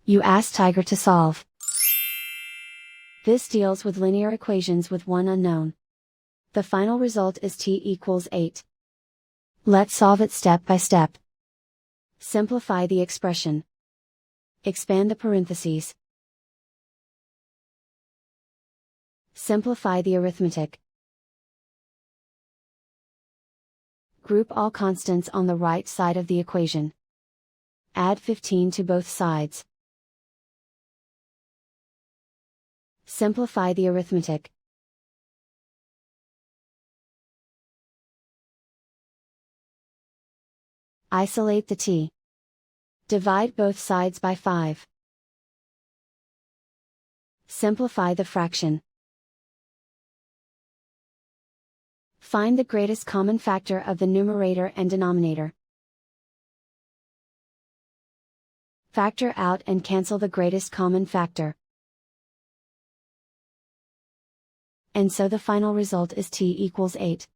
You ask Tiger to solve. This deals with linear equations with one unknown. The final result is t equals 8. Let's solve it step by step. Simplify the expression. Expand the parentheses. Simplify the arithmetic. Group all constants on the right side of the equation. Add 15 to both sides. Simplify the arithmetic. Isolate the t. Divide both sides by 5. Simplify the fraction. Find the greatest common factor of the numerator and denominator. Factor out and cancel the greatest common factor. And so the final result is t equals 8.